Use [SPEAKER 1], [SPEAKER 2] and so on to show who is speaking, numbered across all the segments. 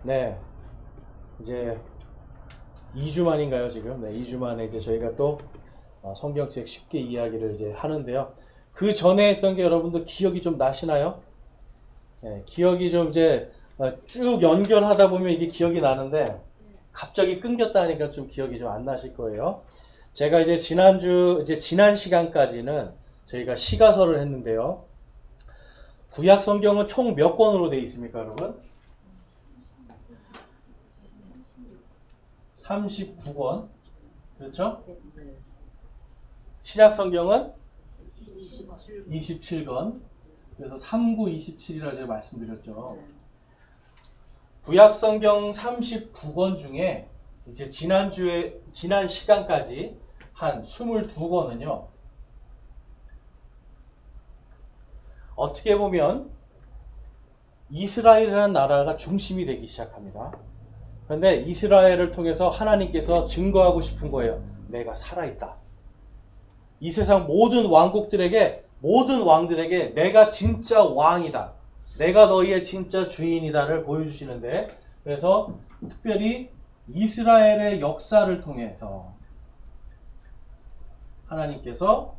[SPEAKER 1] 네, 이제 2주 만인가요, 지금? 네, 2주 만에 이제 저희가 또 성경책 쉽게 이야기를 이제 하는데요. 그 전에 했던 게 여러분들 기억이 좀 나시나요? 네, 기억이 좀 이제 쭉 연결하다 보면 이게 기억이 나는데 갑자기 끊겼다 하니까 좀 기억이 좀 안 나실 거예요. 제가 이제 지난 시간까지는 저희가 시가서를 했는데요. 구약 성경은 총 몇 권으로 되어 있습니까, 여러분? 39권. 그렇죠? 신약 성경은 27권. 그래서 3927이라고 제가 말씀드렸죠. 구약 성경 39권 중에 이제 지난 시간까지 한 22권은요. 어떻게 보면 이스라엘이라는 나라가 중심이 되기 시작합니다. 그런데 이스라엘을 통해서 하나님께서 증거하고 싶은 거예요. 내가 살아있다. 이 세상 모든 왕들에게 내가 진짜 왕이다. 내가 너희의 진짜 주인이다를 보여주시는데, 그래서 특별히 이스라엘의 역사를 통해서 하나님께서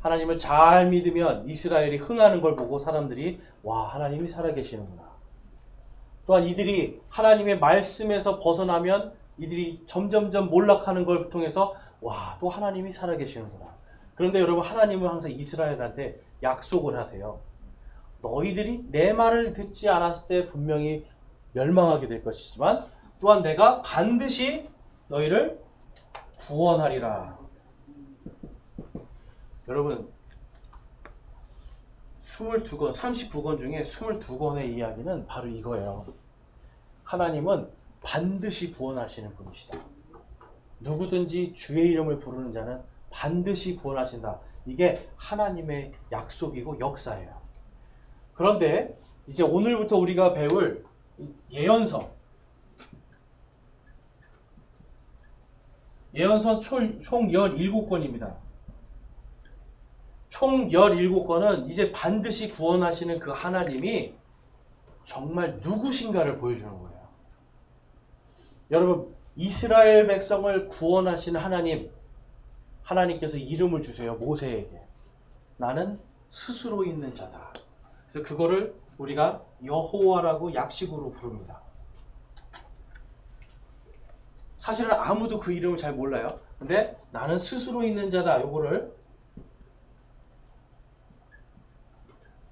[SPEAKER 1] 하나님을 잘 믿으면 이스라엘이 흥하는 걸 보고 사람들이 와, 하나님이 살아계시는구나. 또한 이들이 하나님의 말씀에서 벗어나면 이들이 점점점 몰락하는 걸 통해서 와, 또 하나님이 살아계시는구나. 그런데 여러분, 하나님은 항상 이스라엘한테 약속을 하세요. 너희들이 내 말을 듣지 않았을 때 분명히 멸망하게 될 것이지만 또한 내가 반드시 너희를 구원하리라. 여러분, 39권 중에 22권의 이야기는 바로 이거예요. 하나님은 반드시 구원하시는 분이시다. 누구든지 주의 이름을 부르는 자는 반드시 구원하신다. 이게 하나님의 약속이고 역사예요. 그런데 이제 오늘부터 우리가 배울 예언서 총 17권입니다. 총 17권은 이제 반드시 구원하시는 그 하나님이 정말 누구신가를 보여주는 거예요. 여러분, 이스라엘 백성을 구원하시는 하나님께서 이름을 주세요. 모세에게. 나는 스스로 있는 자다. 그래서 그거를 우리가 여호와라고 약식으로 부릅니다. 사실은 아무도 그 이름을 잘 몰라요. 근데 나는 스스로 있는 자다. 요거를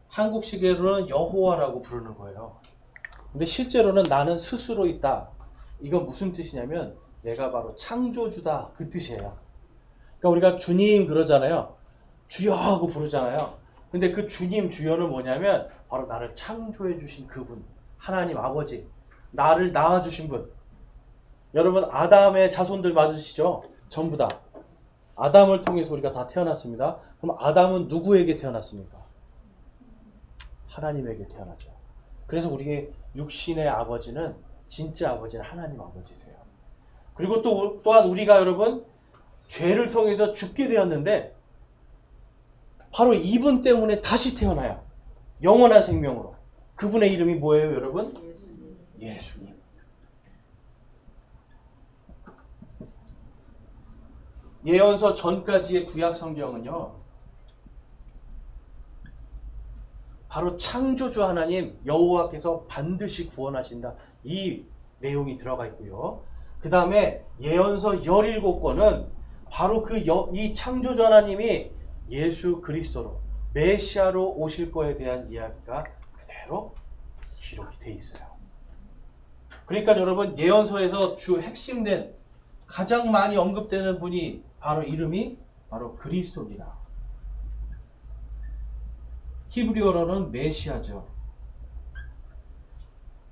[SPEAKER 1] 한국식으로는 여호와라고 부르는 거예요. 근데 실제로는 나는 스스로 있다. 이건 무슨 뜻이냐면 내가 바로 창조주다. 그 뜻이에요. 그러니까 우리가 주님 그러잖아요. 주여 하고 부르잖아요. 근데 그 주님 주여는 뭐냐면 바로 나를 창조해 주신 그분, 하나님 아버지, 나를 낳아주신 분. 여러분, 아담의 자손들 맞으시죠? 전부 다 아담을 통해서 우리가 다 태어났습니다. 그럼 아담은 누구에게 태어났습니까? 하나님에게 태어나죠. 그래서 우리의 육신의 아버지는, 진짜 아버지는 하나님 아버지세요. 그리고 또한 우리가 여러분 죄를 통해서 죽게 되었는데 바로 이분 때문에 다시 태어나요. 영원한 생명으로. 그분의 이름이 뭐예요, 여러분? 예수님. 예언서 전까지의 구약 성경은요, 바로 창조주 하나님 여호와께서 반드시 구원하신다. 이 내용이 들어가 있고요. 그 다음에 예언서 17권은 바로 이 창조주 하나님이 예수 그리스도로 메시아로 오실 거에 대한 이야기가 그대로 기록이 돼 있어요. 그러니까 여러분, 예언서에서 주 핵심된 가장 많이 언급되는 분이 바로 이름이 바로 그리스도입니다. 히브리어로는 메시아죠.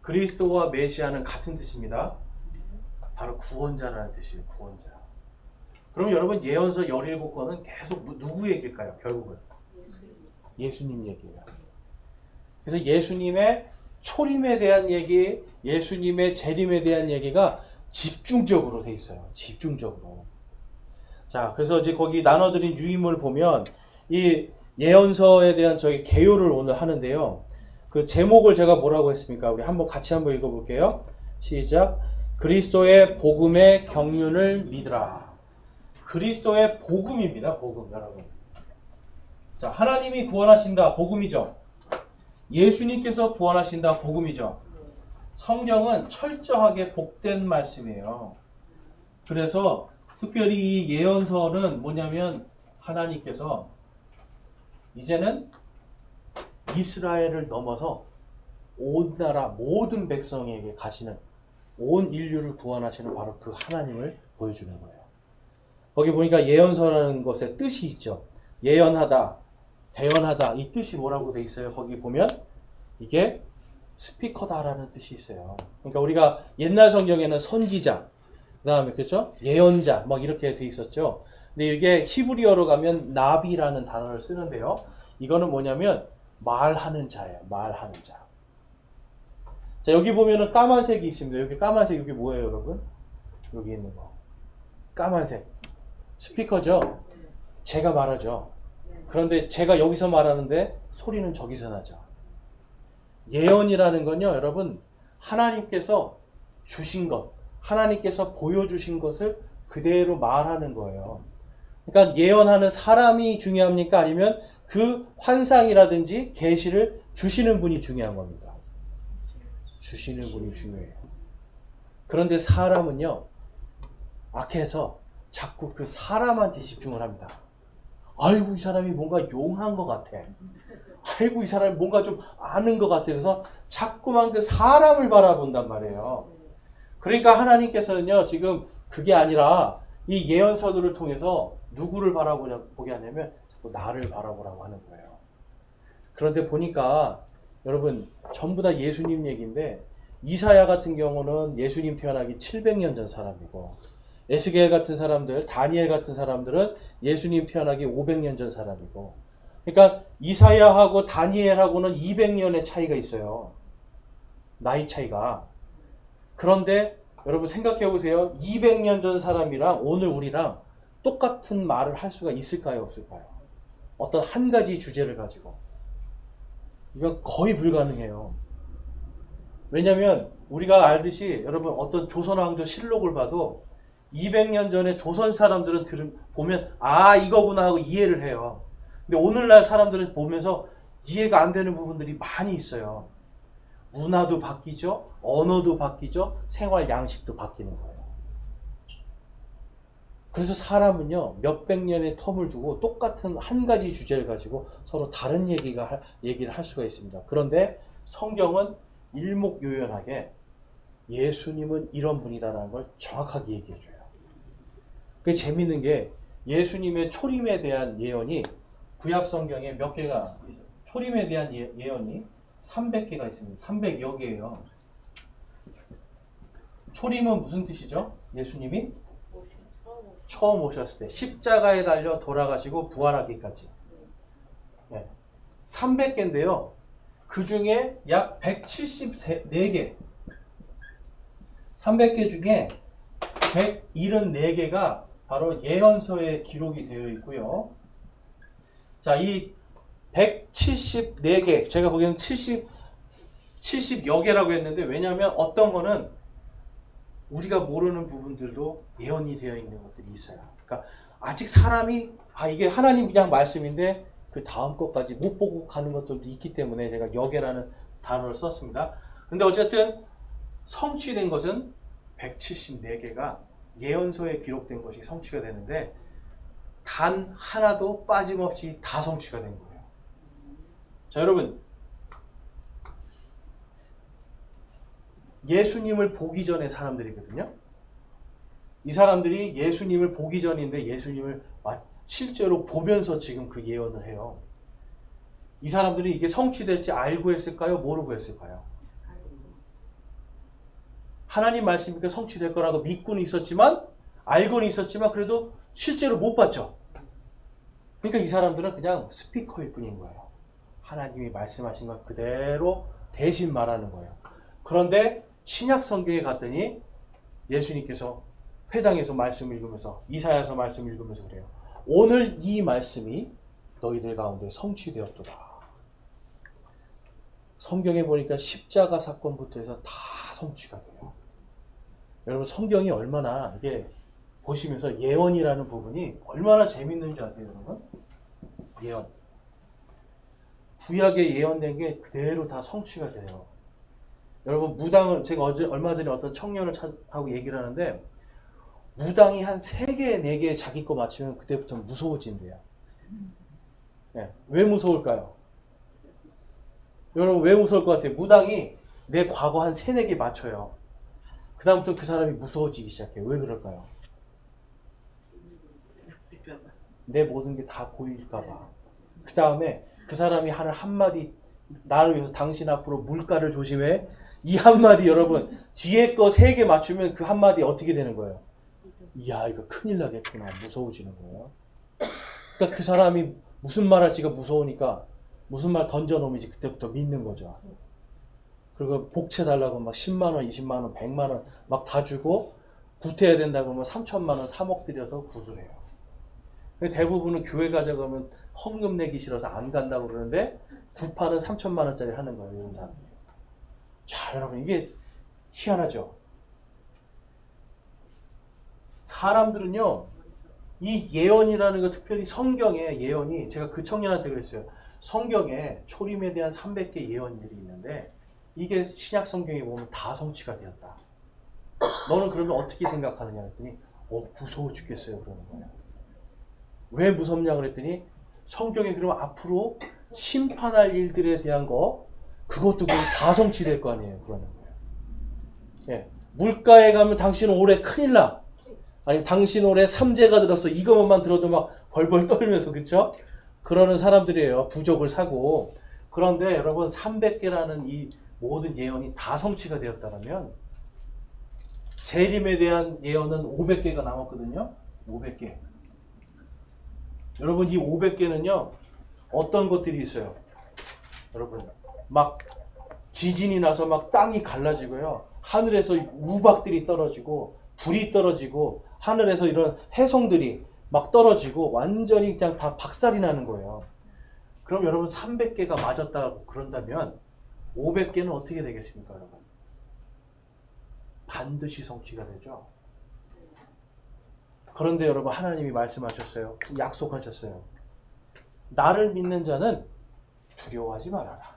[SPEAKER 1] 그리스도와 메시아는 같은 뜻입니다. 바로 구원자라는 뜻이에요. 구원자. 그럼 여러분, 예언서 17권은 계속 누구 얘기일까요? 결국은 예수님 얘기예요. 그래서 예수님의 초림에 대한 얘기, 예수님의 재림에 대한 얘기가 집중적으로 돼 있어요. 집중적으로. 자, 그래서 이제 거기 나눠드린 유인물 보면 이 예언서에 대한 저희 개요를 오늘 하는데요. 그 제목을 제가 뭐라고 했습니까? 우리 한번 같이 한번 읽어볼게요. 시작. 그리스도의 복음의 경륜을 믿으라. 그리스도의 복음입니다. 복음, 여러분. 자, 하나님이 구원하신다. 복음이죠. 예수님께서 구원하신다. 복음이죠. 성경은 철저하게 복된 말씀이에요. 그래서 특별히 이 예언서는 뭐냐면 하나님께서 이제는 이스라엘을 넘어서 온 나라 모든 백성에게 가시는, 온 인류를 구원하시는 바로 그 하나님을 보여주는 거예요. 거기 보니까 예언서라는 것의 뜻이 있죠. 예언하다, 대언하다, 이 뜻이 뭐라고 돼 있어요? 거기 보면 이게 스피커다라는 뜻이 있어요. 그러니까 우리가 옛날 성경에는 선지자, 그 다음에 그렇죠? 예언자 막 이렇게 돼 있었죠. 근데 이게 히브리어로 가면 나비라는 단어를 쓰는데요. 이거는 뭐냐면 말하는 자예요. 말하는 자. 자, 여기 보면은 까만색이 있습니다. 여기 까만색, 여기 뭐예요, 여러분? 여기 있는 거. 까만색. 스피커죠? 제가 말하죠. 그런데 제가 여기서 말하는데 소리는 저기서 나죠. 예언이라는 건요, 여러분, 하나님께서 주신 것, 하나님께서 보여주신 것을 그대로 말하는 거예요. 그러니까 예언하는 사람이 중요합니까? 아니면 그 환상이라든지 계시를 주시는 분이 중요한 겁니까? 주시는 분이 중요해요. 그런데 사람은요, 악해서 자꾸 그 사람한테 집중을 합니다. 아이고, 이 사람이 뭔가 용한 것 같아. 아이고, 이 사람이 뭔가 좀 아는 것 같아. 그래서 자꾸만 그 사람을 바라본단 말이에요. 그러니까 하나님께서는요, 지금 그게 아니라 이 예언서들을 통해서 누구를 바라보게 하냐면 자꾸 나를 바라보라고 하는 거예요. 그런데 보니까 여러분 전부 다 예수님 얘기인데, 이사야 같은 경우는 예수님 태어나기 700년 전 사람이고, 에스겔 같은 사람들, 다니엘 같은 사람들은 예수님 태어나기 500년 전 사람이고, 그러니까 이사야하고 다니엘하고는 200년의 차이가 있어요. 나이 차이가. 그런데 여러분 생각해 보세요. 200년 전 사람이랑 오늘 우리랑 똑같은 말을 할 수가 있을까요? 없을까요? 어떤 한 가지 주제를 가지고. 이건 거의 불가능해요. 왜냐하면 우리가 알듯이 여러분 어떤 조선왕조 실록을 봐도 200년 전에 조선 사람들은 보면 아, 이거구나 하고 이해를 해요. 근데 오늘날 사람들은 보면서 이해가 안 되는 부분들이 많이 있어요. 문화도 바뀌죠. 언어도 바뀌죠. 생활 양식도 바뀌는 거예요. 그래서 사람은요, 몇백 년의 텀을 두고 똑같은 한 가지 주제를 가지고 서로 다른 얘기를 할 수가 있습니다. 그런데 성경은 일목요연하게 예수님은 이런 분이다라는 걸 정확하게 얘기해줘요. 그게 재밌는 게 예수님의 초림에 대한 예언이 구약 성경에 몇 개가 있어요. 초림에 대한 예언이 300개가 있습니다. 300여 개예요. 초림은 무슨 뜻이죠? 예수님이 처음 오셨을 때 십자가에 달려 돌아가시고 부활하기까지. 네. 300개인데요. 그 중에 약 174개, 300개 중에 174개가 바로 예언서에 기록이 되어 있고요. 자, 이 174개, 제가 거기는 70여 개라고 했는데, 왜냐하면 어떤 거는 우리가 모르는 부분들도 예언이 되어 있는 것들이 있어요. 그러니까 아직 사람이 이게 하나님 그냥 말씀인데 그 다음 것까지 못 보고 가는 것들도 있기 때문에 제가 여개라는 단어를 썼습니다. 근데 어쨌든 성취된 것은 174개가 예언서에 기록된 것이 성취가 되는데 단 하나도 빠짐없이 다 성취가 된 거예요. 자, 여러분, 예수님을 보기 전에 사람들이거든요. 이 사람들이 예수님을 보기 전인데 예수님을 실제로 보면서 지금 그 예언을 해요. 이 사람들이 이게 성취될지 알고 했을까요? 모르고 했을까요? 하나님 말씀이니까 성취될 거라고 믿고는 있었지만, 알고는 있었지만 그래도 실제로 못 봤죠. 그러니까 이 사람들은 그냥 스피커일 뿐인 거예요. 하나님이 말씀하신 걸 그대로 대신 말하는 거예요. 그런데 신약 성경에 갔더니 예수님께서 회당에서 말씀 읽으면서, 이사야서 말씀 읽으면서 그래요. 오늘 이 말씀이 너희들 가운데 성취되었도다. 성경에 보니까 십자가 사건부터 해서 다 성취가 돼요. 여러분 성경이 얼마나 이게 보시면서 예언이라는 부분이 얼마나 재밌는지 아세요, 여러분? 예언. 구약에 예언된 게 그대로 다 성취가 돼요. 여러분 무당을 제가 얼마 전에 어떤 청년을 하고 얘기를 하는데 무당이 한 3개, 4개 자기 거 맞추면 그때부터 무서워진대요. 네. 왜 무서울까요? 여러분 왜 무서울 것 같아요? 무당이 내 과거 한 3, 4개 맞춰요. 그 다음부터 그 사람이 무서워지기 시작해요. 왜 그럴까요? 내 모든 게 다 보일까봐. 그 다음에 그 사람이 하는 한마디, 나를 위해서 당신 앞으로 물가를 조심해. 이 한마디 여러분 뒤에 거 3개 맞추면 그 한마디 어떻게 되는 거예요? 이야 이거 큰일 나겠구나. 무서워지는 거예요. 그러니까 그 사람이 무슨 말 할지가 무서우니까 무슨 말 던져놓으면 이제 그때부터 믿는 거죠. 그리고 복채 달라고 막 10만원, 20만원, 100만원 막 다 주고 구태해야 된다 그러면 3천만원, 3억 들여서 구슬해요. 대부분은 교회 가자 그러면 헌금 내기 싫어서 안 간다고 그러는데 구파는 3천만원짜리 하는 거예요. 이런 사람들이. 자 여러분 이게 희한하죠. 사람들은요 이 예언이라는 거 특별히 성경의 예언이 제가 그 청년한테 그랬어요. 성경에 초림에 대한 300개 예언들이 있는데 이게 신약 성경에 보면 다 성취가 되었다. 너는 그러면 어떻게 생각하느냐 했더니 무서워 죽겠어요 그러는 거예요. 왜 무섭냐 그랬더니 성경에 그러면 앞으로 심판할 일들에 대한 거 그것도 다 성취될 거 아니에요 그러는 거예요. 예. 물가에 가면 당신은 올해 큰일 나. 아니면 당신 올해 삼재가 들었어. 이것만 들어도 막 벌벌 떨면서 그쵸? 그러는 사람들이에요. 부족을 사고. 그런데 여러분 300개라는 이 모든 예언이 다 성취가 되었다면 재림에 대한 예언은 500개가 남았거든요. 500개. 여러분 이 500개는요. 어떤 것들이 있어요? 여러분 막 지진이 나서 막 땅이 갈라지고요. 하늘에서 우박들이 떨어지고 불이 떨어지고 하늘에서 이런 해성들이 막 떨어지고 완전히 그냥 다 박살이 나는 거예요. 그럼 여러분 300개가 맞았다고 그런다면 500개는 어떻게 되겠습니까 여러분? 반드시 성취가 되죠. 그런데 여러분 하나님이 말씀하셨어요. 약속하셨어요. 나를 믿는 자는 두려워하지 말아라.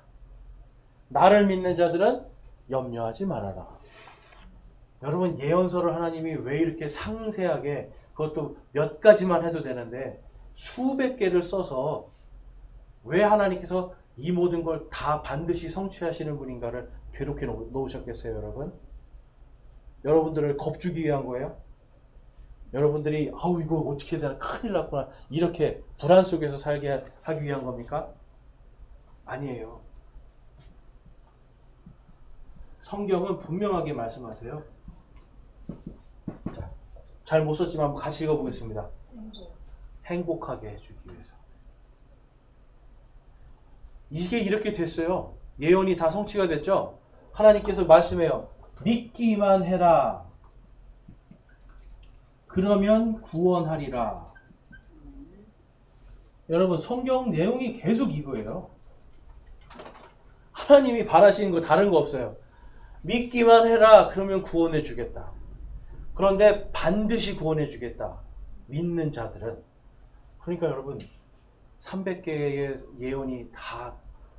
[SPEAKER 1] 나를 믿는 자들은 염려하지 말아라. 여러분 예언서를 하나님이 왜 이렇게 상세하게 그것도 몇 가지만 해도 되는데 수백 개를 써서 왜 하나님께서 이 모든 걸 다 반드시 성취하시는 분인가를 기록해 놓으셨겠어요 여러분? 여러분들을 겁주기 위한 거예요? 여러분들이 아우 이거 어떻게 되나 큰일 났구나 이렇게 불안 속에서 살게 하기 위한 겁니까? 아니에요. 성경은 분명하게 말씀하세요. 자, 잘 못 썼지만 한번 같이 읽어보겠습니다. 행복하게 해주기 위해서. 이게 이렇게 됐어요. 예언이 다 성취가 됐죠? 하나님께서 말씀해요. 믿기만 해라. 그러면 구원하리라. 여러분 성경 내용이 계속 이거예요. 하나님이 바라시는 거 다른 거 없어요. 믿기만 해라. 그러면 구원해 주겠다. 그런데 반드시 구원해 주겠다. 믿는 자들은. 그러니까 여러분 300개의 예언이 다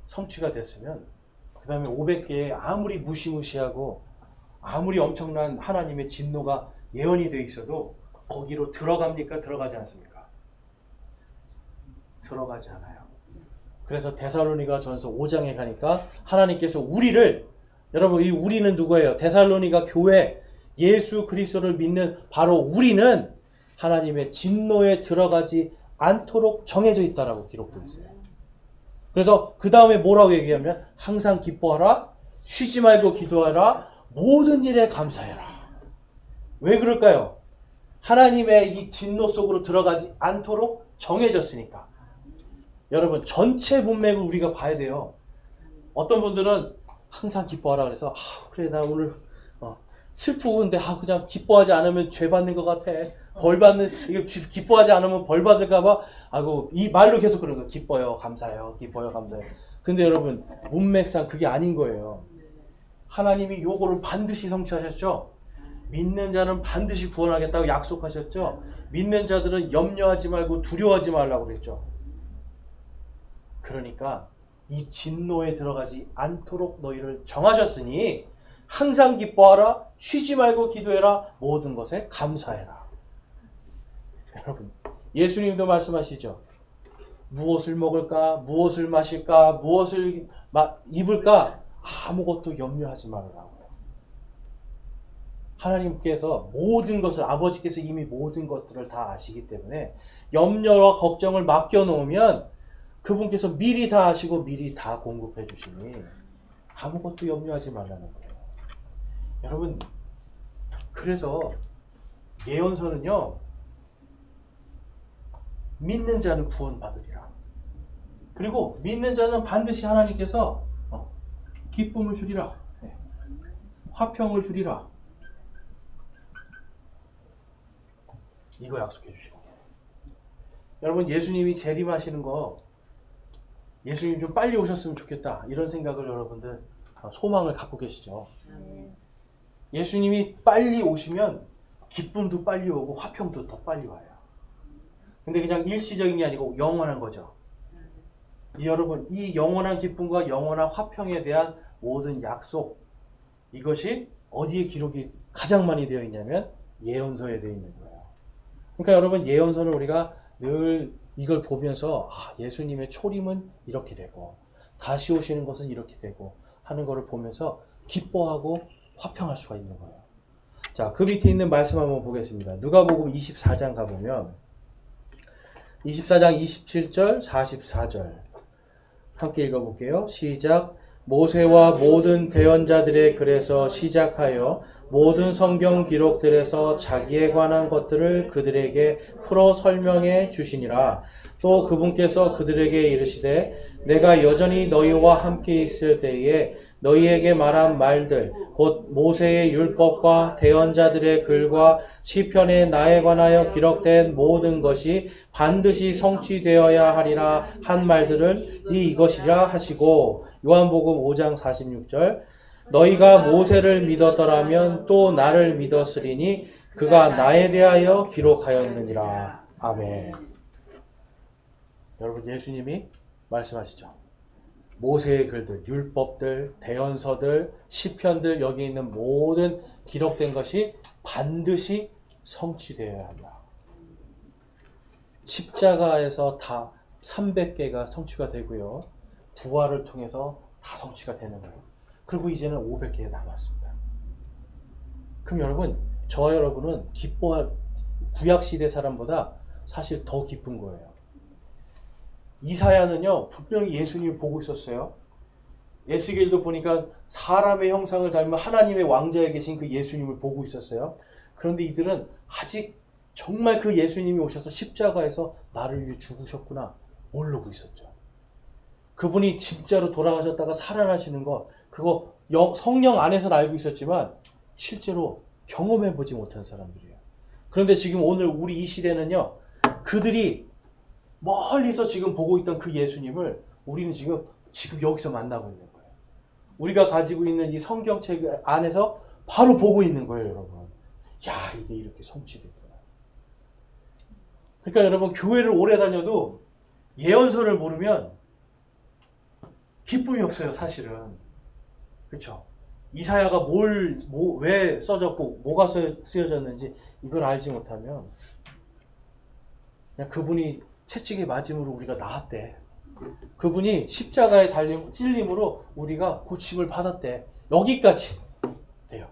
[SPEAKER 1] 성취가 됐으면 그 다음에 500개의 아무리 무시무시하고 아무리 엄청난 하나님의 진노가 예언이 되어 있어도 거기로 들어갑니까? 들어가지 않습니까? 들어가지 않아요. 그래서 데살로니가 전서 5장에 가니까 하나님께서 우리를 여러분 이 우리는 누구예요? 데살로니가 교회 예수 그리스도를 믿는 바로 우리는 하나님의 진노에 들어가지 않도록 정해져 있다라고 기록되어 있어요. 그래서 그 다음에 뭐라고 얘기하면 항상 기뻐하라, 쉬지 말고 기도하라, 모든 일에 감사해라. 왜 그럴까요? 하나님의 이 진노 속으로 들어가지 않도록 정해졌으니까. 여러분 전체 문맥을 우리가 봐야 돼요. 어떤 분들은 항상 기뻐하라 그래서 그래 나 오늘 슬프는데 그냥 기뻐하지 않으면 죄 받는 것 같아. 벌 받는 이거 기뻐하지 않으면 벌 받을까봐 이 말로 계속 그런 거 기뻐요 감사해요 기뻐요 감사해요. 근데 여러분 문맥상 그게 아닌 거예요. 하나님이 요거를 반드시 성취하셨죠. 믿는 자는 반드시 구원하겠다고 약속하셨죠. 믿는 자들은 염려하지 말고 두려워하지 말라고 그랬죠. 그러니까 이 진노에 들어가지 않도록 너희를 정하셨으니 항상 기뻐하라, 쉬지 말고 기도해라, 모든 것에 감사해라. 여러분 예수님도 말씀하시죠. 무엇을 먹을까, 무엇을 마실까, 무엇을 입을까 아무것도 염려하지 말라고. 하나님께서 모든 것을, 아버지께서 이미 모든 것들을 다 아시기 때문에 염려와 걱정을 맡겨놓으면 그분께서 미리 다 아시고 미리 다 공급해 주시니 아무것도 염려하지 말라는 거예요. 여러분 그래서 예언서는요, 믿는 자는 구원받으리라. 그리고 믿는 자는 반드시 하나님께서 기쁨을 주리라, 화평을 주리라, 이거 약속해 주시고. 여러분 예수님이 재림하시는 거, 예수님 좀 빨리 오셨으면 좋겠다 이런 생각을 여러분들 소망을 갖고 계시죠. 예수님이 빨리 오시면 기쁨도 빨리 오고 화평도 더 빨리 와요. 근데 그냥 일시적인 게 아니고 영원한 거죠. 여러분 이 영원한 기쁨과 영원한 화평에 대한 모든 약속, 이것이 어디에 기록이 가장 많이 되어 있냐면 예언서에 되어 있는 거예요. 그러니까 여러분 예언서는 우리가 늘 이걸 보면서 예수님의 초림은 이렇게 되고 다시 오시는 것은 이렇게 되고 하는 것을 보면서 기뻐하고 화평할 수가 있는 거예요. 자, 그 밑에 있는 말씀 한번 보겠습니다. 누가복음 24장 가보면 24장 27절 44절 함께 읽어볼게요. 시작. 모세와 모든 대언자들의 글에서 시작하여 모든 성경 기록들에서 자기에 관한 것들을 그들에게 풀어 설명해 주시니라. 또 그분께서 그들에게 이르시되 내가 여전히 너희와 함께 있을 때에 너희에게 말한 말들 곧 모세의 율법과 대언자들의 글과 시편에 나에 관하여 기록된 모든 것이 반드시 성취되어야 하리라 한 말들을 이것이라 하시고, 요한복음 5장 46절 너희가 모세를 믿었더라면 또 나를 믿었으리니 그가 나에 대하여 기록하였느니라. 아멘. 여러분 예수님이 말씀하시죠. 모세의 글들, 율법들, 대언서들, 시편들, 여기 있는 모든 기록된 것이 반드시 성취되어야 한다. 십자가에서 다 300개가 성취가 되고요. 부활을 통해서 다 성취가 되는 거예요. 그리고 이제는 500개 남았습니다. 그럼 여러분, 저와 여러분은 기뻐할, 구약시대 사람보다 사실 더 기쁜 거예요. 이사야는요 분명히 예수님을 보고 있었어요. 에스겔도 보니까 사람의 형상을 닮은 하나님의 왕자에 계신 그 예수님을 보고 있었어요. 그런데 이들은 아직 정말 그 예수님이 오셔서 십자가에서 나를 위해 죽으셨구나 모르고 있었죠. 그분이 진짜로 돌아가셨다가 살아나시는 거, 그거 성령 안에서는 알고 있었지만 실제로 경험해보지 못한 사람들이에요. 그런데 지금 오늘 우리 이 시대는요, 그들이 멀리서 지금 보고 있던 그 예수님을 우리는 지금 여기서 만나고 있는 거예요. 우리가 가지고 있는 이 성경책 안에서 바로 보고 있는 거예요, 여러분. 야, 이게 이렇게 성취됐구나. 그러니까 여러분, 교회를 오래 다녀도 예언서를 모르면 기쁨이 없어요, 사실은. 그렇죠? 이사야가 왜 써졌고 뭐가 쓰여졌는지 이걸 알지 못하면 그냥 그분이 채찍에 맞음으로 우리가 나았대. 그분이 십자가에 찔림으로 우리가 고침을 받았대. 여기까지 돼요.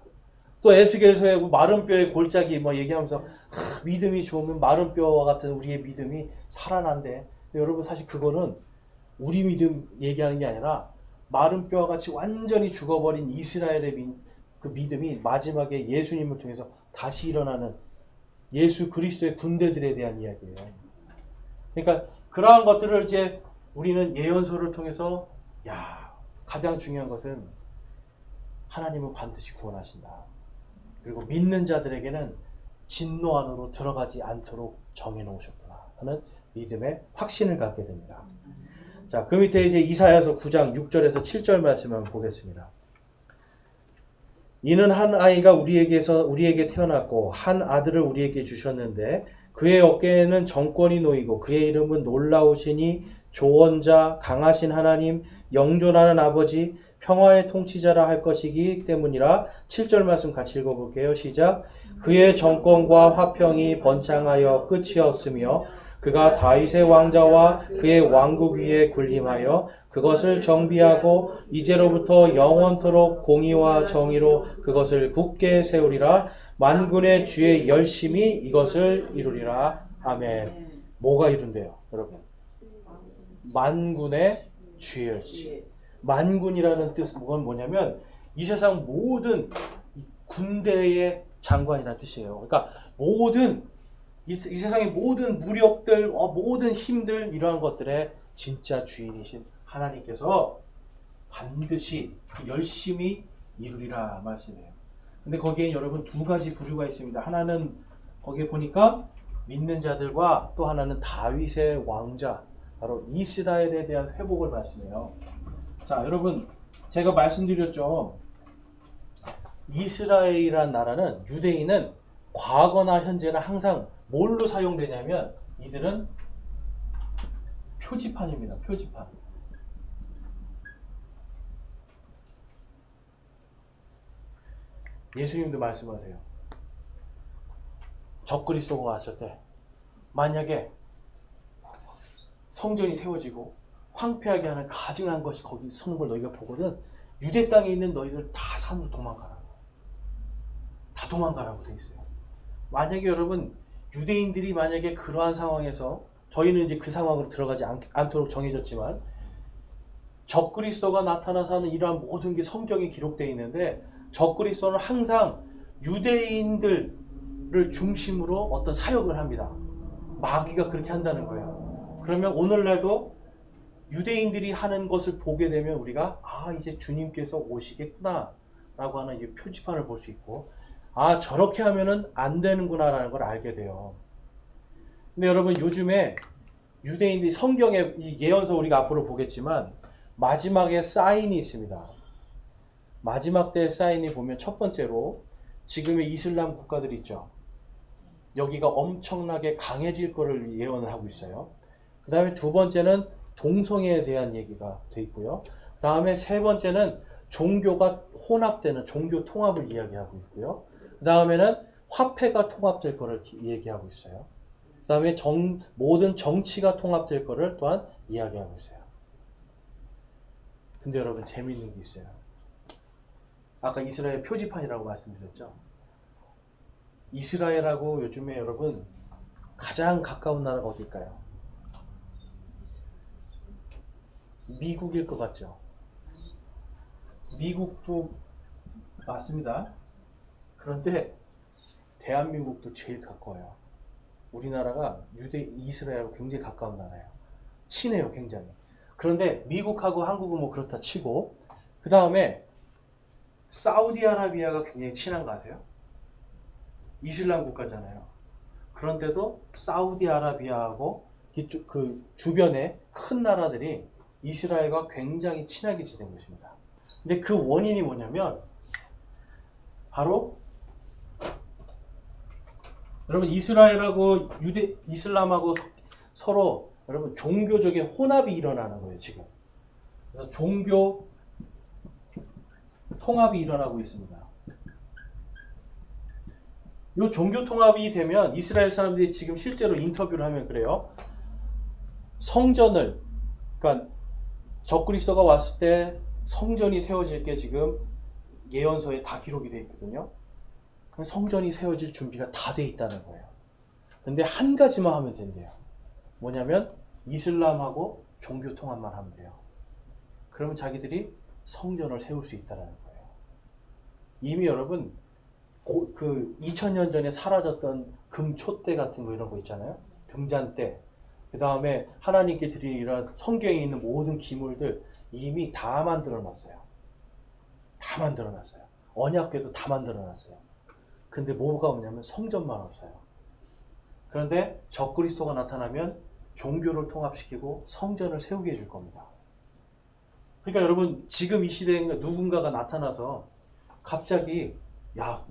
[SPEAKER 1] 또 에스겔서에 마른 뼈의 골짜기 얘기하면서 믿음이 좋으면 마른 뼈와 같은 우리의 믿음이 살아난대. 여러분 사실 그거는 우리 믿음 얘기하는 게 아니라 마른 뼈와 같이 완전히 죽어버린 이스라엘의 그 믿음이 마지막에 예수님을 통해서 다시 일어나는 예수 그리스도의 군대들에 대한 이야기예요. 그러니까 그러한 것들을 이제 우리는 예언서를 통해서 가장 중요한 것은 하나님은 반드시 구원하신다. 그리고 믿는 자들에게는 진노 안으로 들어가지 않도록 정해놓으셨구나 하는 믿음의 확신을 갖게 됩니다. 자, 그 밑에 이제 이사야서 9장 6절에서 7절 말씀 한번 보겠습니다. 이는 한 아이가 우리에게 태어났고 한 아들을 우리에게 주셨는데 그의 어깨에는 정권이 놓이고 그의 이름은 놀라우시니 조언자 강하신 하나님 영존하는 아버지 평화의 통치자라 할 것이기 때문이라. 7절 말씀 같이 읽어볼게요. 시작. 그의 정권과 화평이 번창하여 끝이 없으며 그가 다윗의 왕자와 그의 왕국 위에 군림하여 그것을 정비하고 이제로부터 영원토록 공의와 정의로 그것을 굳게 세우리라. 만군의 주의 열심히 이것을 이루리라. 아멘. 뭐가 이룬대요, 여러분? 만군의 주의 열심. 만군이라는 뜻은 뭐냐면 이 세상 모든 군대의 장관이라는 뜻이에요. 그러니까 모든 이 세상의 모든 무력들, 모든 힘들, 이러한 것들의 진짜 주인이신 하나님께서 반드시 열심히 이루리라 말씀이에요. 근데 거기에 여러분 두 가지 부류가 있습니다. 하나는 거기에 보니까 믿는 자들과 또 하나는 다윗의 왕자, 바로 이스라엘에 대한 회복을 말씀해요. 자, 여러분 제가 말씀드렸죠. 이스라엘이라는 나라는, 유대인은 과거나 현재나 항상 뭘로 사용되냐면 이들은 표지판입니다. 표지판. 예수님도 말씀하세요. 적그리스도가 왔을 때 만약에 성전이 세워지고 황폐하게 하는 가증한 것이 거기 서는 걸 너희가 보거든, 유대 땅에 있는 너희들 다 산으로 도망가라고. 다 도망가라고 돼 있어요. 만약에 여러분 유대인들이 만약에 그러한 상황에서, 저희는 이제 그 상황으로 들어가지 않도록 정해졌지만, 적그리스도가 나타나서 하는 이러한 모든 게 성경에 기록되어 있는데, 적그리스도는 항상 유대인들을 중심으로 어떤 사역을 합니다. 마귀가 그렇게 한다는 거예요. 그러면 오늘날도 유대인들이 하는 것을 보게 되면 우리가 이제 주님께서 오시겠구나 라고 하는 이 표지판을 볼 수 있고, 저렇게 하면은 안 되는구나 라는 걸 알게 돼요. 근데 여러분 요즘에 유대인들이, 성경에 이 예언서 우리가 앞으로 보겠지만 마지막에 사인이 있습니다. 마지막 때의 사인이 보면 첫 번째로 지금의 이슬람 국가들 있죠. 여기가 엄청나게 강해질 거를 예언을 하고 있어요. 그 다음에 두 번째는 동성애에 대한 얘기가 돼 있고요. 그 다음에 세 번째는 종교가 혼합되는 종교 통합을 이야기하고 있고요. 그 다음에는 화폐가 통합될 거를 얘기하고 있어요. 그 다음에 모든 정치가 통합될 거를 또한 이야기하고 있어요. 근데 여러분 재미있는 게 있어요. 아까 이스라엘 표지판이라고 말씀드렸죠. 이스라엘하고 요즘에 여러분 가장 가까운 나라가 어딜까요? 미국일 것 같죠? 미국도 맞습니다. 그런데 대한민국도 제일 가까워요. 우리나라가 이스라엘하고 굉장히 가까운 나라예요. 친해요, 굉장히. 그런데 미국하고 한국은 뭐 그렇다 치고, 그 다음에 사우디아라비아가 굉장히 친한 거 아세요? 이슬람 국가잖아요. 그런데도 사우디아라비아하고 이쪽 그 주변의 큰 나라들이 이스라엘과 굉장히 친하게 지낸 것입니다. 근데 그 원인이 뭐냐면 바로 여러분 이스라엘하고 이슬람하고 서로 여러분 종교적인 혼합이 일어나는 거예요, 지금. 그래서 종교 통합이 일어나고 있습니다. 이 종교 통합이 되면 이스라엘 사람들이 지금 실제로 인터뷰를 하면 그래요. 성전을, 그러니까 적그리스도가 왔을 때 성전이 세워질 게 지금 예언서에 다 기록이 되어 있거든요. 성전이 세워질 준비가 다 돼 있다는 거예요. 근데 한 가지만 하면 된대요. 뭐냐면 이슬람하고 종교 통합만 하면 돼요. 그러면 자기들이 성전을 세울 수 있다는 거예요. 이미 여러분 그 2000년 전에 사라졌던 금촛대 같은 거 이런 거 있잖아요. 등잔대, 그 다음에 하나님께 드리는 이런 성경에 있는 모든 기물들 이미 다 만들어 놨어요. 다 만들어 놨어요. 언약궤도 다 만들어 놨어요. 근데 뭐가 없냐면 성전만 없어요. 그런데 적그리스도가 나타나면 종교를 통합시키고 성전을 세우게 해줄 겁니다. 그러니까 여러분 지금 이 시대에 누군가가 나타나서 갑자기 야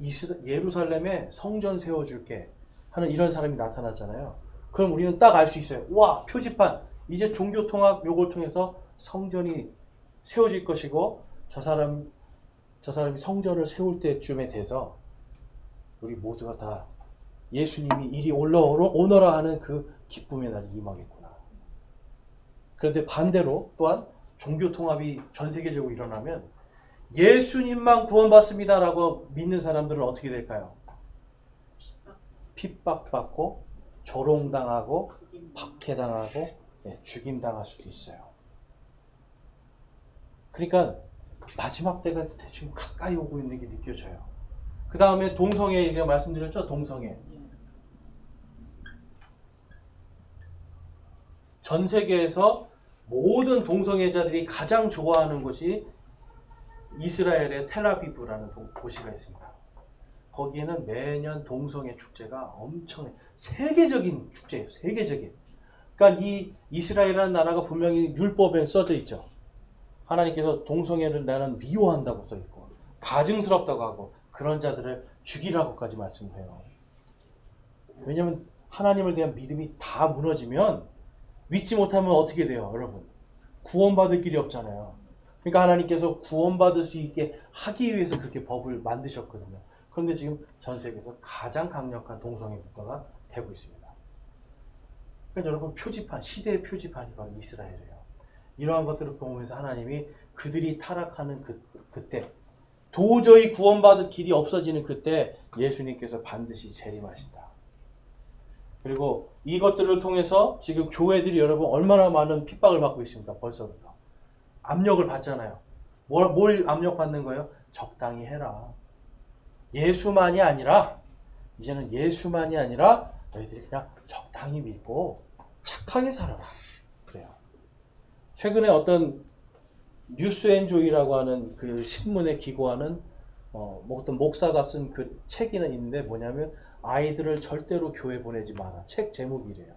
[SPEAKER 1] 예루살렘에 성전 세워줄게 하는 이런 사람이 나타났잖아요. 그럼 우리는 딱 알 수 있어요. 와 표지판 이제 종교 통합 요걸 통해서 성전이 세워질 것이고 저 사람이 성전을 세울 때쯤에 돼서 우리 모두가 다 예수님이 이리 오너라 하는 그 기쁨의 날이 임하겠구나. 그런데 반대로 또한 종교 통합이 전 세계적으로 일어나면 예수님만 구원받습니다라고 믿는 사람들은 어떻게 될까요? 핍박받고 조롱당하고 박해당하고 죽임당할 수도 있어요. 그러니까 마지막 때가 대충 가까이 오고 있는 게 느껴져요. 그 다음에 동성애 제가 말씀드렸죠? 동성애. 전 세계에서 모든 동성애자들이 가장 좋아하는 곳이 이스라엘의 텔아비브라는 도시가 있습니다. 거기에는 매년 동성애 축제가 엄청 세계적인 축제예요. 세계적인. 그러니까 이 이스라엘이라는 나라가 분명히 율법에 써져 있죠. 하나님께서 동성애를 나는 미워한다고 써 있고 가증스럽다고 하고 그런 자들을 죽이라고까지 말씀을 해요. 왜냐하면 하나님을 대한 믿음이 다 무너지면 믿지 못하면 어떻게 돼요, 여러분? 구원받을 길이 없잖아요. 그러니까 하나님께서 구원받을 수 있게 하기 위해서 그렇게 법을 만드셨거든요. 그런데 지금 전 세계에서 가장 강력한 동성애 국가가 되고 있습니다. 그러니까 여러분 표지판, 시대의 표지판이 바로 이스라엘이에요. 이러한 것들을 보면서 하나님이 그들이 타락하는 그때 도저히 구원받을 길이 없어지는 그때 예수님께서 반드시 재림하신다. 그리고 이것들을 통해서 지금 교회들이 여러분 얼마나 많은 핍박을 받고 있습니까? 벌써부터. 압력을 받잖아요. 뭘 압력받는 거예요? 적당히 해라. 예수만이 아니라 이제는 예수만이 아니라 너희들이 그냥 적당히 믿고 착하게 살아라. 그래요. 최근에 어떤 뉴스앤조이라고 하는 그 신문에 기고하는 어떤 목사가 쓴 그 책이 있는데 뭐냐면 아이들을 절대로 교회 보내지 마라. 책 제목이 이래요.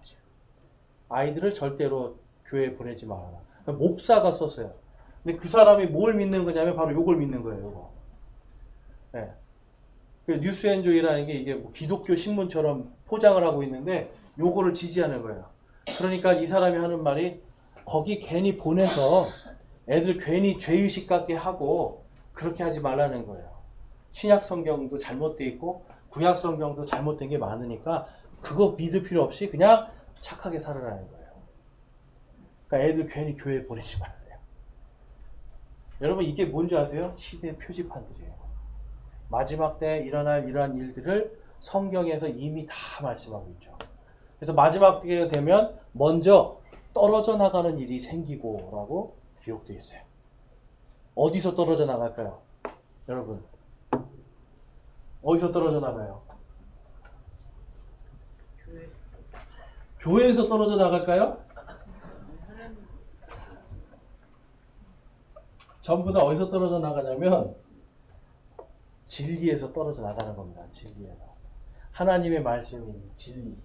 [SPEAKER 1] 아이들을 절대로 교회 보내지 말아라. 목사가 썼어요. 근데 그 사람이 뭘 믿는 거냐면 바로 요걸 믿는 거예요. 요거. 네. 그 뉴스앤조이라는 게 이게 뭐 기독교 신문처럼 포장을 하고 있는데 요거를 지지하는 거예요. 그러니까 이 사람이 하는 말이 거기 괜히 보내서 애들 괜히 죄의식 갖게 하고 그렇게 하지 말라는 거예요. 신약 성경도 잘못되어 있고 구약 성경도 잘못된 게 많으니까 그거 믿을 필요 없이 그냥 착하게 살아라는 거예요. 그러니까 애들 괜히 교회 보내지 말아요. 여러분 이게 뭔지 아세요? 시대의 표지판들이에요. 마지막 때 일어날 이러한 일들을 성경에서 이미 다 말씀하고 있죠. 그래서 마지막 때가 되면 먼저 떨어져 나가는 일이 생기고 라고 기록되어 있어요. 어디서 떨어져 나갈까요? 여러분 어디서 떨어져 나가요? 교회에서 떨어져 나갈까요? 전부 다 어디서 떨어져 나가냐면 진리에서 떨어져 나가는 겁니다. 진리에서. 하나님의 말씀인 진리.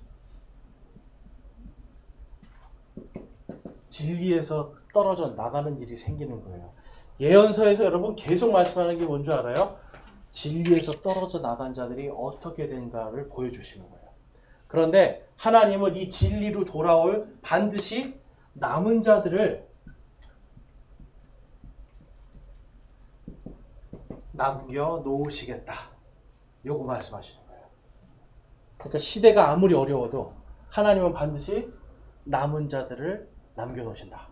[SPEAKER 1] 진리에서 떨어져 나가는 일이 생기는 거예요. 예언서에서 여러분 계속 말씀하는 게 뭔지 알아요? 진리에서 떨어져 나간 자들이 어떻게 된가를 보여주시는 거예요. 그런데 하나님은 이 진리로 돌아올 반드시 남은 자들을 남겨놓으시겠다. 요거 말씀하시는 거예요. 그러니까 시대가 아무리 어려워도 하나님은 반드시 남은 자들을 남겨놓으신다.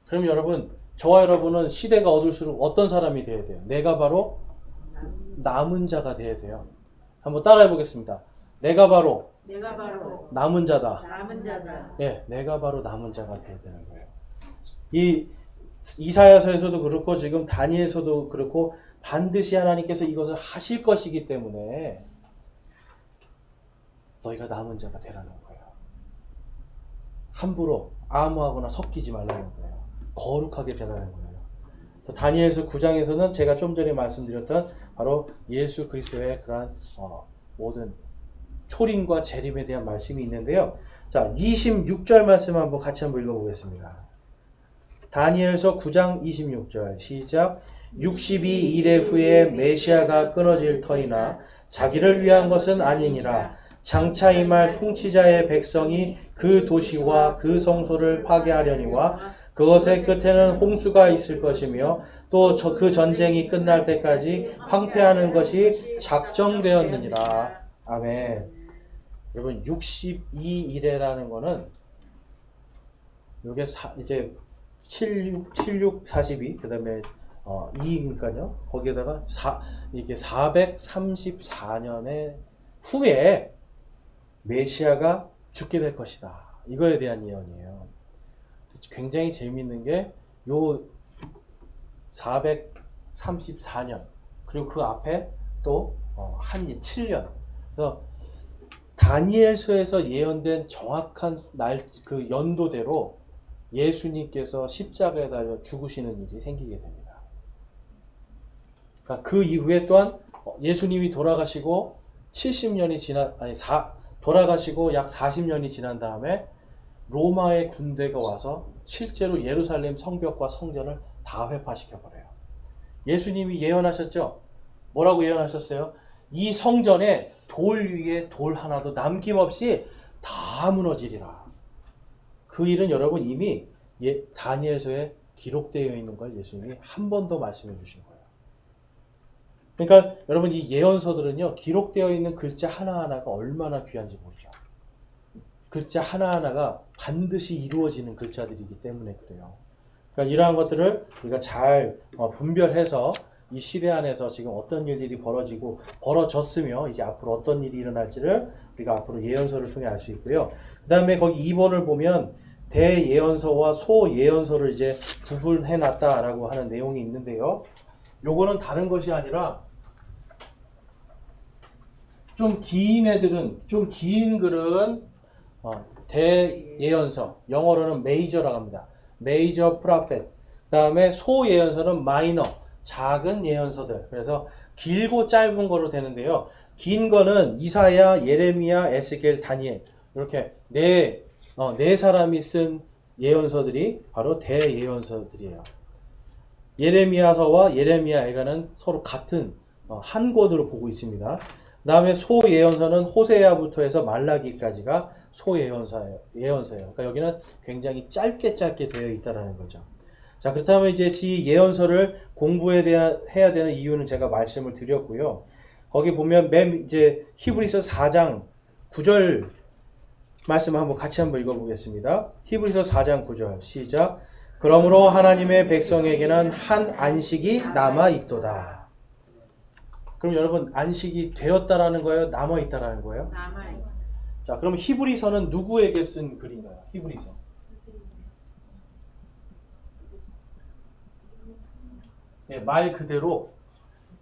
[SPEAKER 1] 그럼 여러분, 저와 여러분은 시대가 어둘수록 어떤 사람이 되어야 돼요? 내가 바로 남은 자가 되어야 돼요. 한번 따라해 보겠습니다. 내가 바로 남은 자다. 예, 내가 바로 남은 자가 되어야 되는 거예요. 이 이사야서에서도 그렇고 지금 다니엘서도 그렇고 반드시 하나님께서 이것을 하실 것이기 때문에 너희가 남은 자가 되라는 거예요. 함부로 아무하거나 섞이지 말라는 거예요. 거룩하게 되라는 거예요. 다니엘서 9장에서는 제가 좀 전에 말씀드렸던 바로 예수 그리스도의 그러한 모든 초림과 재림에 대한 말씀이 있는데요. 자, 26절 말씀 한번 같이 한번 읽어보겠습니다. 다니엘서 9장 26절 시작. 62일의 후에 메시아가 끊어질 터이나 자기를 위한 것은 아니니라. 장차 임할 통치자의 백성이 그 도시와 그 성소를 파괴하려니와 그것의 끝에는 홍수가 있을 것이며 또 그 전쟁이 끝날 때까지 황폐하는 것이 작정되었느니라. 아멘. 여러분 62일에라는 거는 요게 이제 76, 42, 그 다음에 2니까요. 거기에다가 이게 434년의 후에 메시아가 죽게 될 것이다. 이거에 대한 예언이에요. 굉장히 재미있는 게 요 434년 그리고 그 앞에 또 한 7년. 그래서 다니엘서에서 예언된 정확한 그 연도대로 예수님께서 십자가에 달려 죽으시는 일이 생기게 됩니다. 그러니까 그 이후에 또한 예수님이 돌아가시고 70년이 돌아가시고 약 40년이 지난 다음에 로마의 군대가 와서 실제로 예루살렘 성벽과 성전을 다 회파시켜버려요. 예수님이 예언하셨죠? 뭐라고 예언하셨어요? 이 성전에 돌 위에 돌 하나도 남김없이 다 무너지리라. 그 일은 여러분 이미 다니엘서에 기록되어 있는 걸 예수님이 한 번 더 말씀해 주신 거예요. 그러니까 여러분 이 예언서들은요, 기록되어 있는 글자 하나하나가 얼마나 귀한지 모르죠. 글자 하나하나가 반드시 이루어지는 글자들이기 때문에 그래요. 그러니까 이러한 것들을 우리가 잘 분별해서 이 시대 안에서 지금 어떤 일들이 벌어졌으며 이제 앞으로 어떤 일이 일어날지를 우리가 앞으로 예언서를 통해 알 수 있고요. 그 다음에 거기 2번을 보면 대예언서와 소예언서를 이제 구분해 놨다라고 하는 내용이 있는데요. 요거는 다른 것이 아니라 좀 긴 글은 대예언서, 영어로는 메이저라고 합니다. 메이저 프로페트. 그다음에 소예언서는 마이너, 작은 예언서들. 그래서 길고 짧은 거로 되는데요. 긴 거는 이사야, 예레미야, 에스겔, 다니엘. 이렇게 네 사람이 쓴 예언서들이 바로 대예언서들이에요. 예레미야서와 예레미야에가는 서로 같은 한 권으로 보고 있습니다. 그 다음에 소예언서는 호세아부터 해서 말라기까지가 소예언서예요. 그러니까 여기는 굉장히 짧게 되어 있다는 거죠. 자, 그렇다면 이제 이 예언서를 해야 되는 이유는 제가 말씀을 드렸고요. 거기 보면 이제 히브리서 4장 9절 말씀 한번 같이 한번 읽어보겠습니다. 히브리서 4장 9절 시작. 그러므로 하나님의 백성에게는 한 안식이 남아있도다. 그럼 여러분 안식이 되었다라는 거예요? 남아있다라는 거예요? 남아있다. 자, 그럼 히브리서는 누구에게 쓴 글인가요? 히브리서. 네, 말 그대로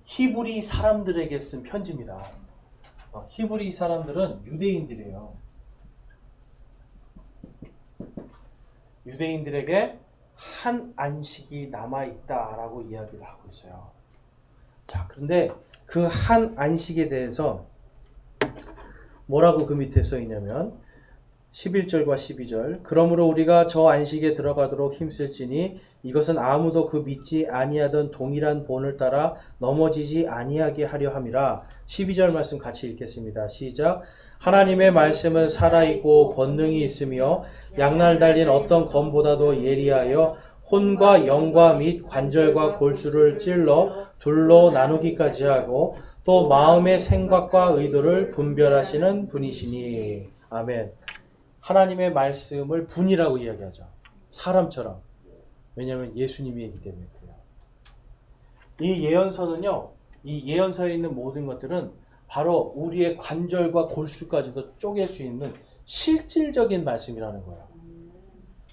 [SPEAKER 1] 히브리 사람들에게 쓴 편지입니다. 히브리 사람들은 유대인들이에요. 유대인들에게 한 안식이 남아있다라고 이야기를 하고 있어요. 자, 그런데 그 한 안식에 대해서 뭐라고 그 밑에 써 있냐면 11절과 12절. 그러므로 우리가 저 안식에 들어가도록 힘쓸지니 이것은 아무도 그 믿지 아니하던 동일한 본을 따라 넘어지지 아니하게 하려 함이라. 12절 말씀 같이 읽겠습니다. 시작. 하나님의 말씀은 살아있고 권능이 있으며 양날 달린 어떤 검보다도 예리하여 혼과 영과 및 관절과 골수를 찔러 둘로 나누기까지 하고 또 마음의 생각과 의도를 분별하시는 분이시니. 아멘. 하나님의 말씀을 분이라고 이야기하죠. 사람처럼. 왜냐하면 예수님이기 때문에 그래요. 이 예언서는요, 이 예언서에 있는 모든 것들은 바로 우리의 관절과 골수까지도 쪼갤 수 있는 실질적인 말씀이라는 거예요.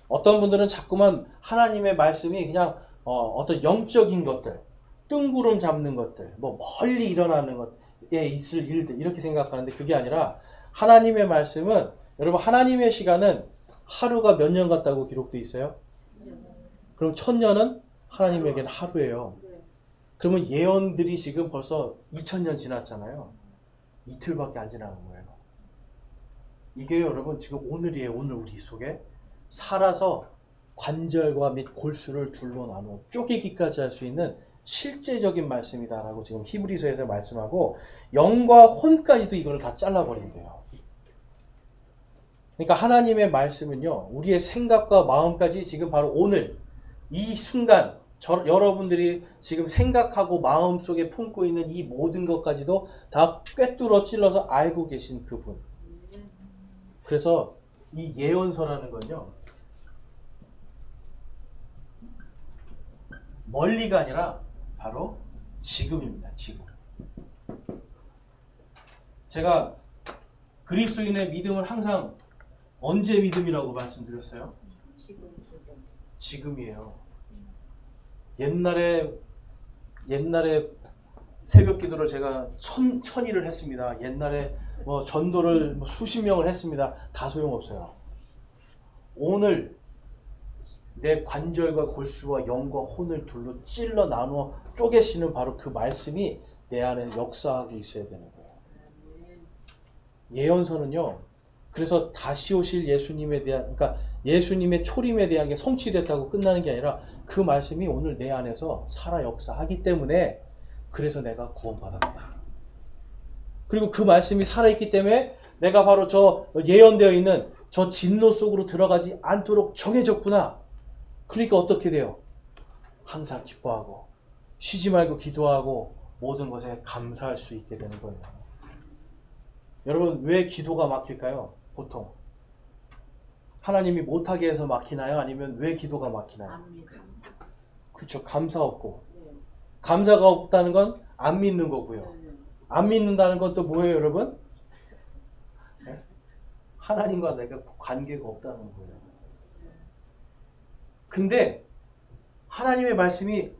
[SPEAKER 1] 어떤 분들은 자꾸만 하나님의 말씀이 그냥 어떤 영적인 것들, 뜬구름 잡는 것들, 뭐 멀리 일어나는 것에 있을 일들 이렇게 생각하는데 그게 아니라 하나님의 말씀은 여러분 하나님의 시간은 하루가 몇 년 같다고 기록되어 있어요? 그럼 1000년은 하나님에게는 하루예요. 그러면 예언들이 지금 벌써 2000년 지났잖아요. 이틀밖에 안 지나간 거예요. 이게 여러분 지금 오늘이에요. 오늘 우리 속에 살아서 관절과 및 골수를 둘로 나누어 쪼개기까지 할 수 있는 실제적인 말씀이다라고 지금 히브리서에서 말씀하고 영과 혼까지도 이걸 다 잘라버린대요. 그러니까 하나님의 말씀은요, 우리의 생각과 마음까지 지금 바로 오늘 이 순간 여러분들이 지금 생각하고 마음속에 품고 있는 이 모든 것까지도 다 꿰뚫어 찔러서 알고 계신 그분. 그래서 이 예언서라는 건요, 멀리가 아니라 바로 지금입니다. 지금. 제가 그리스도인의 믿음은 항상 언제 믿음이라고 말씀드렸어요? 지금이에요. 옛날에 새벽 기도를 제가 천일을 했습니다. 옛날에 뭐 전도를 수십 명을 했습니다. 다 소용없어요. 오늘 내 관절과 골수와 영과 혼을 둘로 찔러 나누어 쪼개시는 바로 그 말씀이 내 안에 역사하고 있어야 되는 거예요. 예언서는요, 그래서 다시 오실 예수님에 대한, 그러니까 예수님의 초림에 대한 게 성취됐다고 끝나는 게 아니라 그 말씀이 오늘 내 안에서 살아 역사하기 때문에 그래서 내가 구원받았구나. 그리고 그 말씀이 살아있기 때문에 내가 바로 저 예언되어 있는 저 진노 속으로 들어가지 않도록 정해졌구나. 그러니까 어떻게 돼요? 항상 기뻐하고 쉬지 말고 기도하고 모든 것에 감사할 수 있게 되는 거예요. 여러분, 왜 기도가 막힐까요? 보통 하나님이 못하게 해서 막히나요? 아니면 왜 기도가 막히나요? 그렇죠. 감사 없고. 감사가 없다는 건 안 믿는 거고요. 안 믿는다는 건 또 뭐예요, 여러분? 네? 하나님과 내가 관계가 없다는 거예요. 근데 하나님의 말씀이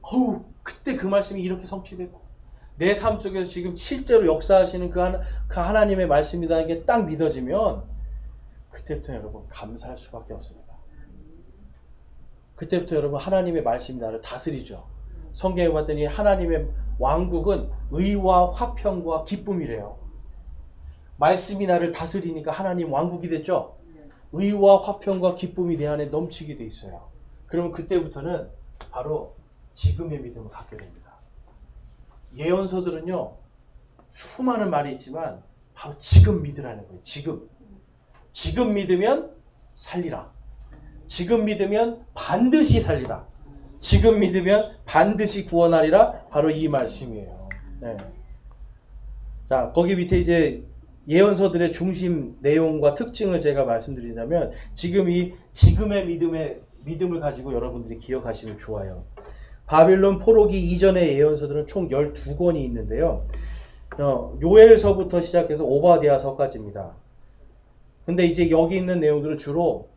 [SPEAKER 1] 그때 그 말씀이 이렇게 성취되고 내 삶 속에서 지금 실제로 역사하시는 그 하나님의 말씀이라는 게 딱 믿어지면 그때부터 여러분 감사할 수밖에 없습니다. 그때부터 여러분 하나님의 말씀이 나를 다스리죠. 성경에 봤더니 하나님의 왕국은 의와 화평과 기쁨이래요. 말씀이 나를 다스리니까 하나님 왕국이 됐죠. 의와 화평과 기쁨이 내 안에 넘치게 돼 있어요. 그러면 그때부터는 바로 지금의 믿음을 갖게 됩니다. 예언서들은요, 수많은 말이 있지만 바로 지금 믿으라는 거예요. 지금 믿으면 살리라. 지금 믿으면 반드시 살리라. 지금 믿으면 반드시 구원하리라. 바로 이 말씀이에요. 네. 자, 거기 밑에 이제 예언서들의 중심 내용과 특징을 제가 말씀드리자면 지금 이 지금의 믿음을 가지고 여러분들이 기억하시면 좋아요. 바빌론 포로기 이전의 예언서들은 총 12권이 있는데요. 요엘서부터 시작해서 오바댜서까지입니다. 근데 이제 여기 있는 내용들은 주로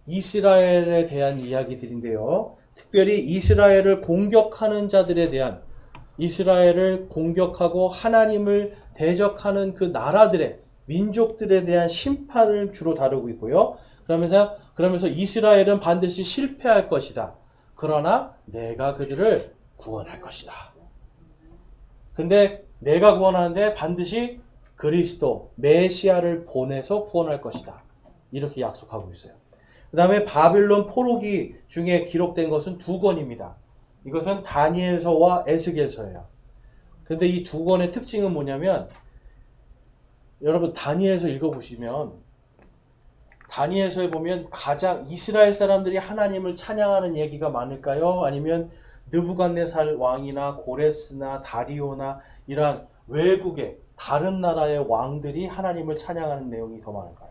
[SPEAKER 1] 이스라엘에 대한 이야기들인데요. 특별히 이스라엘을 공격하는 자들에 대한, 이스라엘을 공격하고 하나님을 대적하는 그 나라들의, 민족들에 대한 심판을 주로 다루고 있고요. 그러면서 이스라엘은 반드시 실패할 것이다. 그러나 내가 그들을 구원할 것이다. 근데 내가 구원하는데 반드시 그리스도, 메시아를 보내서 구원할 것이다. 이렇게 약속하고 있어요. 그 다음에 바빌론 포로기 중에 기록된 것은 2권입니다. 이것은 다니엘서와 에스겔서예요. 근데 이 2권의 특징은 뭐냐면, 여러분 다니엘서 읽어보시면 다니엘서에 보면 가장 이스라엘 사람들이 하나님을 찬양하는 얘기가 많을까요? 아니면 느부갓네살 왕이나 고레스나 다리오나 이러한 외국의 다른 나라의 왕들이 하나님을 찬양하는 내용이 더 많을까요?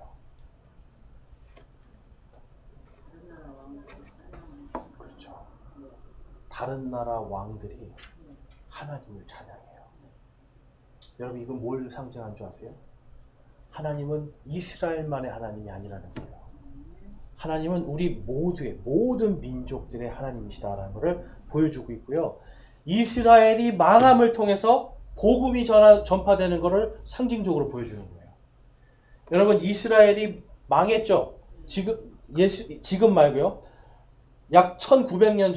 [SPEAKER 1] 그렇죠. 다른 나라 왕들이 하나님을 찬양해요. 여러분, 이건 뭘 상징한 줄 아세요? 하나님은 이스라엘만의 하나님이 아니라는 거예요. 하나님은 우리 모두의, 모든 민족들의 하나님이시다라는 것을 보여주고 있고요. 이스라엘이 망함을 통해서 복음이 전파되는 것을 상징적으로 보여주는 거예요. 여러분, 이스라엘이 망했죠? 지금 말고요. 약 1900년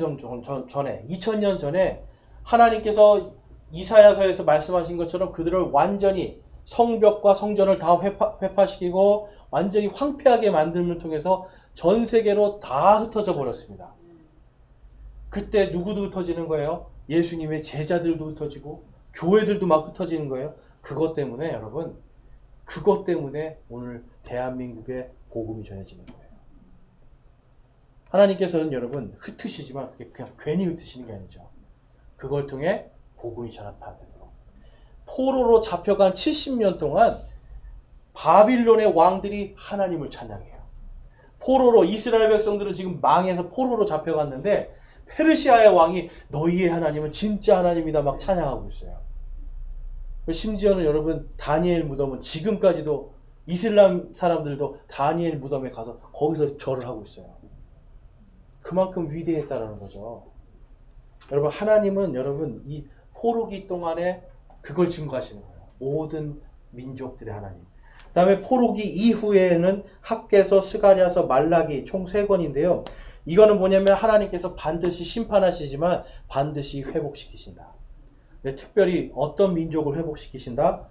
[SPEAKER 1] 전에, 2000년 전에 하나님께서 이사야서에서 말씀하신 것처럼 그들을 완전히 성벽과 성전을 다 회파시키고 완전히 황폐하게 만듦을 통해서 전 세계로 다 흩어져 버렸습니다. 그때 누구도 흩어지는 거예요? 예수님의 제자들도 흩어지고 교회들도 막 흩어지는 거예요. 그것 때문에 여러분, 그것 때문에 오늘 대한민국에 복음이 전해지는 거예요. 하나님께서는 여러분 흩으시지만 그게 그냥 괜히 흩으시는 게 아니죠. 그걸 통해 복음이 전파되도록. 포로로 잡혀간 70년 동안 바빌론의 왕들이 하나님을 찬양해요. 포로로 이스라엘 백성들은 지금 망해서 포로로 잡혀갔는데 페르시아의 왕이 너희의 하나님은 진짜 하나님이다 막 찬양하고 있어요. 심지어는 여러분 다니엘 무덤은 지금까지도 이슬람 사람들도 다니엘 무덤에 가서 거기서 절을 하고 있어요. 그만큼 위대했다라는 거죠. 여러분 하나님은 여러분 이 포로기 동안에 그걸 증거하시는 거예요. 모든 민족들의 하나님. 그 다음에 포로기 이후에는 학개서, 스가랴서, 말라기 총 3권인데요. 이거는 뭐냐면 하나님께서 반드시 심판하시지만 반드시 회복시키신다. 근데 특별히 어떤 민족을 회복시키신다?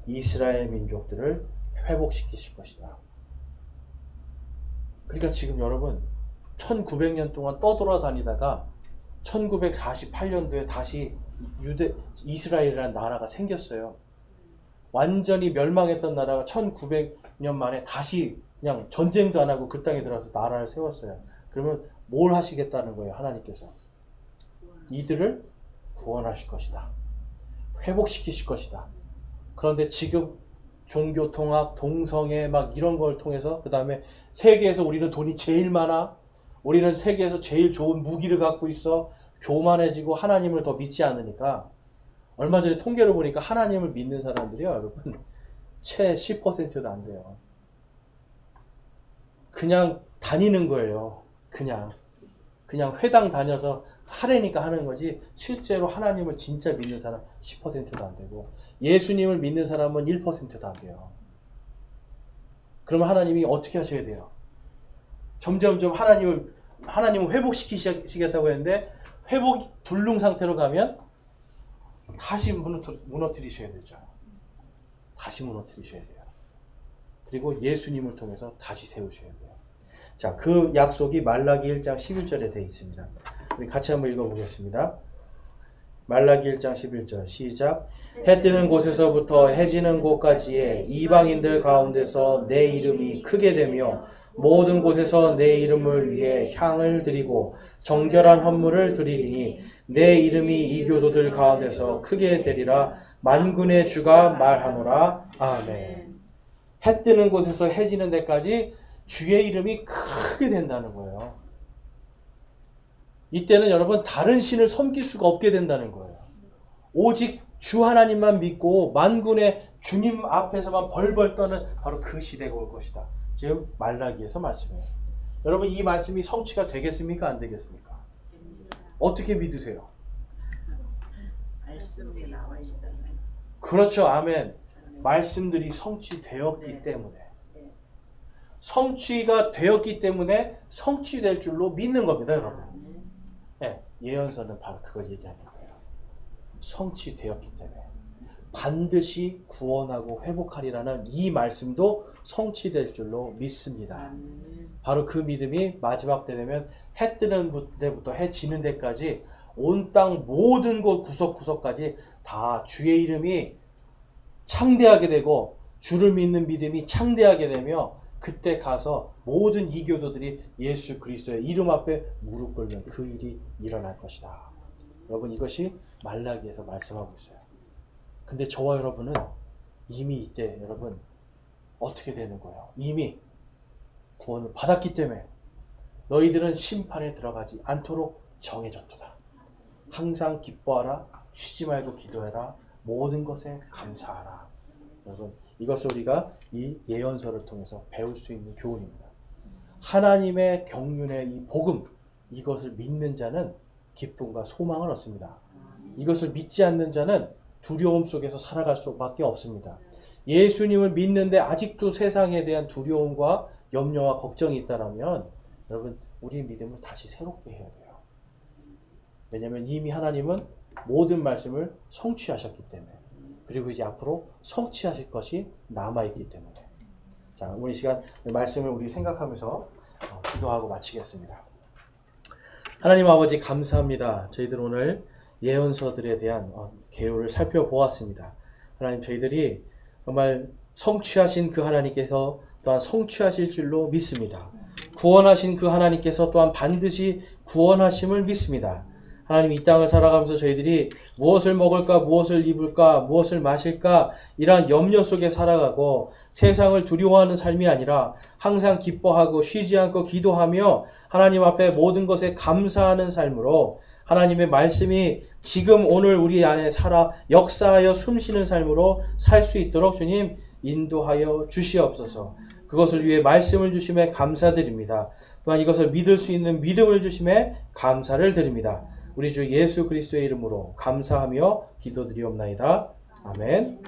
[SPEAKER 1] 이스라엘 민족들을 회복시키실 것이다. 그러니까 지금 여러분 1900년 동안 떠돌아다니다가 1948년도에 다시 이스라엘이라는 나라가 생겼어요. 완전히 멸망했던 나라가 1900년 만에 다시 그냥 전쟁도 안 하고 그 땅에 들어와서 나라를 세웠어요. 그러면 뭘 하시겠다는 거예요? 하나님께서 이들을 구원하실 것이다. 회복시키실 것이다. 그런데 지금 종교 통합, 동성애 막 이런 걸 통해서 그 다음에 세계에서 우리는 돈이 제일 많아. 우리는 세계에서 제일 좋은 무기를 갖고 있어. 교만해지고 하나님을 더 믿지 않으니까 얼마 전에 통계를 보니까 하나님을 믿는 사람들이요 여러분 채 10%도 안 돼요. 그냥 다니는 거예요. 그냥 회당 다녀서 하래니까 하는 거지 실제로 하나님을 진짜 믿는 사람 10%도 안 되고 예수님을 믿는 사람은 1%도 안 돼요. 그러면 하나님이 어떻게 하셔야 돼요? 점점점 하나님을 회복시키시겠다고 했는데 회복이 불능 상태로 가면 다시 무너뜨리셔야 되죠. 다시 무너뜨리셔야 돼요. 그리고 예수님을 통해서 다시 세우셔야 돼요. 자, 그 약속이 말라기 1장 11절에 되어 있습니다. 우리 같이 한번 읽어보겠습니다. 말라기 1장 11절 시작. 해 뜨는 곳에서부터 해 지는 곳까지의 이방인들 가운데서 내 이름이 크게 되며 모든 곳에서 내 이름을 위해 향을 드리고 정결한 헌물을 드리리니 내 이름이 이 교도들 가운데서 크게 되리라. 만군의 주가 말하노라. 아멘. 해 뜨는 곳에서 해 지는 데까지 주의 이름이 크게 된다는 거예요. 이때는 여러분 다른 신을 섬길 수가 없게 된다는 거예요. 오직 주 하나님만 믿고 만군의 주님 앞에서만 벌벌 떠는 바로 그 시대가 올 것이다. 지금 말라기에서 말씀해요. 여러분 이 말씀이 성취가 되겠습니까? 안 되겠습니까? 어떻게 믿으세요? 그렇죠. 아멘. 말씀들이 성취되었기 때문에 성취가 되었기 때문에 성취될 줄로 믿는 겁니다. 여러분. 네, 예언서는 바로 그걸 얘기하는 거예요. 성취되었기 때문에 반드시 구원하고 회복하리라는 이 말씀도 성취될 줄로 믿습니다. 바로 그 믿음이 마지막 때 되면 해 뜨는 데부터 해 지는 데까지 온 땅 모든 곳 구석구석까지 다 주의 이름이 창대하게 되고 주를 믿는 믿음이 창대하게 되며 그때 가서 모든 이교도들이 예수 그리스도의 이름 앞에 무릎 꿇는 그 일이 일어날 것이다. 여러분 이것이 말라기에서 말씀하고 있어요. 근데 저와 여러분은 이미 이때 여러분 어떻게 되는 거예요? 이미 구원을 받았기 때문에 너희들은 심판에 들어가지 않도록 정해졌도다. 항상 기뻐하라. 쉬지 말고 기도해라. 모든 것에 감사하라. 여러분 이것을 우리가 이 예언서를 통해서 배울 수 있는 교훈입니다. 하나님의 경륜의 이 복음 이것을 믿는 자는 기쁨과 소망을 얻습니다. 이것을 믿지 않는 자는 두려움 속에서 살아갈 수밖에 없습니다. 예수님을 믿는데 아직도 세상에 대한 두려움과 염려와 걱정이 있다면 여러분 우리의 믿음을 다시 새롭게 해야 돼요. 왜냐하면 이미 하나님은 모든 말씀을 성취하셨기 때문에 그리고 이제 앞으로 성취하실 것이 남아있기 때문에. 자, 오늘 이 시간 말씀을 우리 생각하면서 기도하고 마치겠습니다. 하나님 아버지 감사합니다. 저희들 오늘 예언서들에 대한 개요를 살펴보았습니다. 하나님, 저희들이 정말 성취하신 그 하나님께서 또한 성취하실 줄로 믿습니다. 구원하신 그 하나님께서 또한 반드시 구원하심을 믿습니다. 하나님, 이 땅을 살아가면서 저희들이 무엇을 먹을까, 무엇을 입을까, 무엇을 마실까 이러한 염려 속에 살아가고 세상을 두려워하는 삶이 아니라 항상 기뻐하고 쉬지 않고 기도하며 하나님 앞에 모든 것에 감사하는 삶으로 하나님의 말씀이 지금 오늘 우리 안에 살아 역사하여 숨쉬는 삶으로 살 수 있도록 주님 인도하여 주시옵소서. 그것을 위해 말씀을 주심에 감사드립니다. 또한 이것을 믿을 수 있는 믿음을 주심에 감사를 드립니다. 우리 주 예수 그리스도의 이름으로 감사하며 기도드리옵나이다. 아멘.